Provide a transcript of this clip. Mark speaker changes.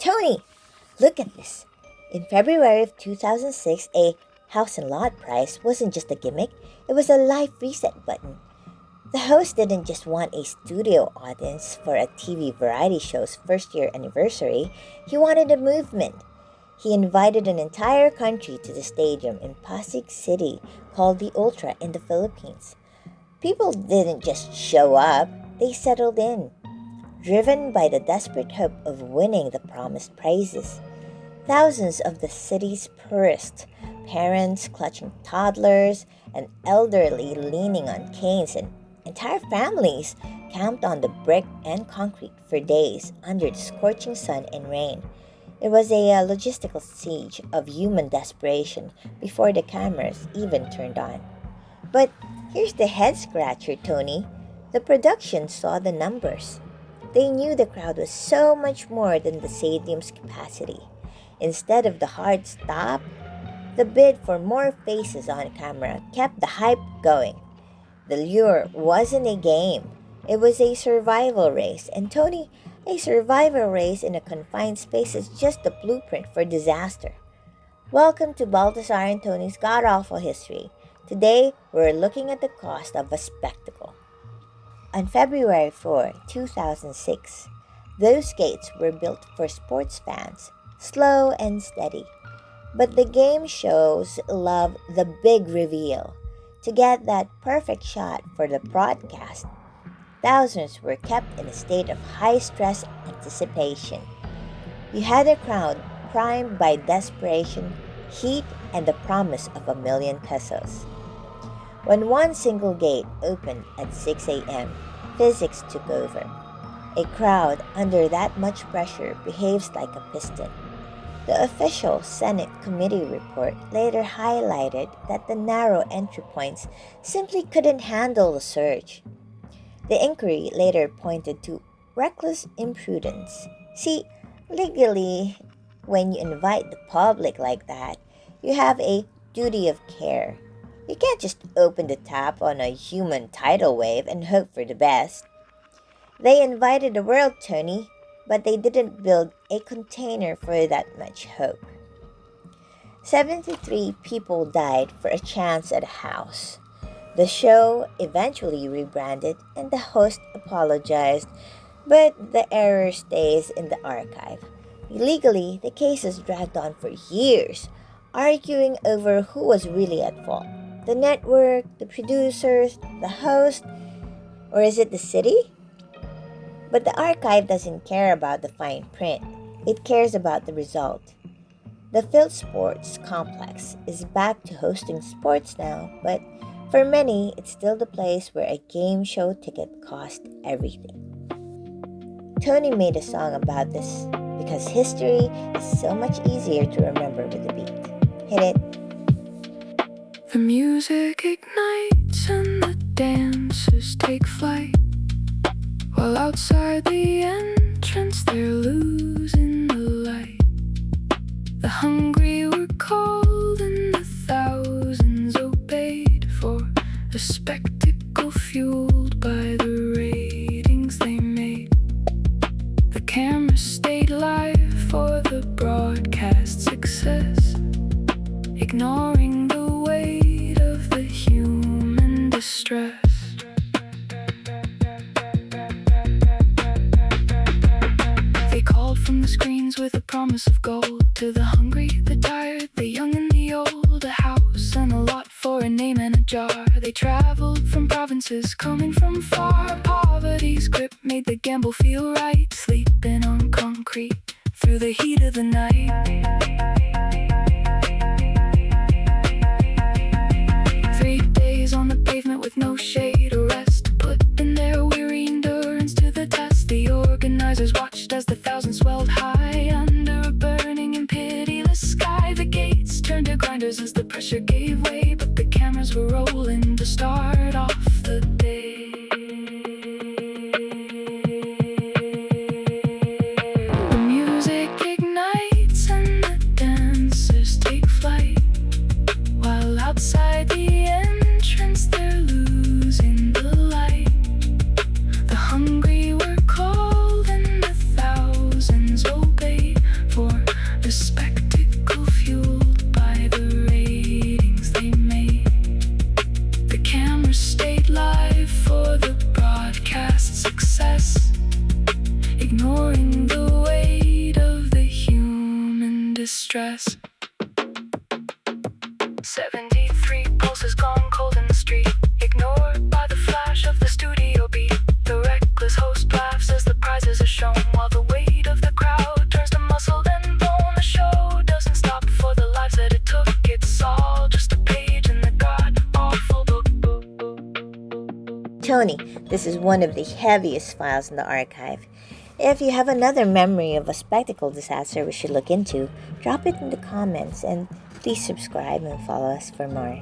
Speaker 1: Tony, look at this. In February of 2006, a house and lot prize wasn't just a gimmick, it was a live reset button. The host didn't just want a studio audience for a TV variety show's first year anniversary, he wanted a movement. He invited an entire country to the stadium in Pasig City called the Ultra in the Philippines. People didn't just show up, they settled in, driven by the desperate hope of winning the promised prizes. Thousands of the city's poorest, parents clutching toddlers, and elderly leaning on canes, and entire families camped on the brick and concrete for days under the scorching sun and rain. It was a logistical siege of human desperation before the cameras even turned on. But here's the head scratcher, Tony. The production saw the numbers. They knew the crowd was so much more than the stadium's capacity. Instead of the hard stop, the bid for more faces on camera kept the hype going. The lure wasn't a game. It was a survival race. And Tony, a survival race in a confined space is just the blueprint for disaster. Welcome to Balthazar and Tony's God-Awful History. Today, we're looking at the cost of a spectacle. On February 4, 2006, those gates were built for sports fans, slow and steady. But the game shows love the big reveal. To get that perfect shot for the broadcast, thousands were kept in a state of high-stress anticipation. You had a crowd primed by desperation, heat, and the promise of ₱1,000,000. When one single gate opened at 6 a.m., physics took over. A crowd under that much pressure behaves like a piston. The official Senate committee report later highlighted that the narrow entry points simply couldn't handle the surge. The inquiry later pointed to reckless imprudence. See, legally, when you invite the public like that, you have a duty of care. You can't just open the tap on a human tidal wave and hope for the best. They invited the world, Tony, but they didn't build a container for that much hope. 73 people died for a chance at a house. The show eventually rebranded and the host apologized, but the error stays in the archive. Legally, the cases dragged on for years, arguing over who was really at fault. The network, the producers, the host, or is it the city? But the archive doesn't care about the fine print. It cares about the result. The PhilSports complex is back to hosting sports now, but for many, it's still the place where a game show ticket cost everything. Tony made a song about this because history is so much easier to remember with a beat. Hit it.
Speaker 2: The music ignites and the dancers take flight, while outside the entrance they're losing the light. The hungry were called and the thousands obeyed for a spectacle fueled by the ratings they made. The camera stayed live for the broadcast success, ignoring the weight of the human distress. They called from the screens with a promise of gold to the hungry, the tired, the young and the old. A house and a lot for a name and a jar. They traveled from provinces coming from far. Poverty's grip made the gamble feel right, sleeping on concrete through the heat of the night. 3 days on the pavement with no shade or rest, putting their weary endurance to the test. The organizers watched as the thousands swelled high under a burning and pitiless sky. The gates turned to grinders as the pressure gave way, but the cameras were rolling to start off the day. The music ignites and the ignoring the weight of the human distress. 73 pulses gone cold in the street, ignored by the flash of the studio beat. The reckless host laughs as the prizes are shown, while the weight of the crowd turns to muscle and bone. The show doesn't stop for the lives that it took. It's all just a page in the god-awful book.
Speaker 1: Tony, this is one of the heaviest files in the archive. If you have another memory of a spectacle disaster we should look into, drop it in the comments, and please subscribe and follow us for more.